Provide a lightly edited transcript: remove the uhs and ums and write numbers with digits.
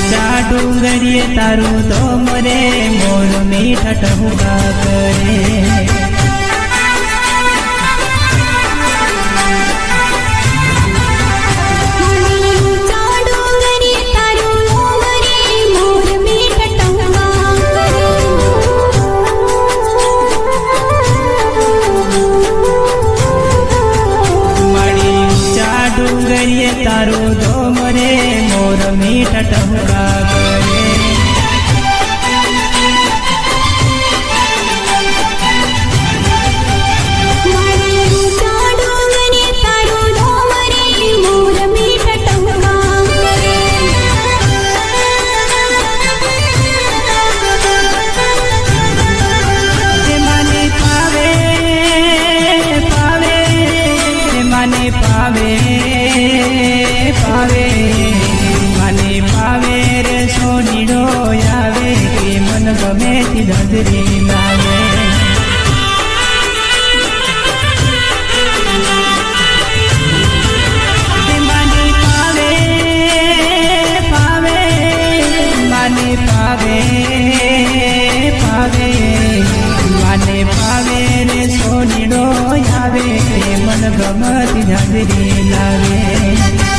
ऊंचा डूंगरिये तारू तो मरे मोर मीठा टहुका करे। डूंगरिये तारू दो मरे मोर मीठा टहुका करे। पावे पावे माने पावे रे सोनीडो आवे के मन गमे ती धजरी लावे। माने पावे पावे माने पावे पावे माने पावे रे सोनीडो आवे के मन गमती धजरी लावे।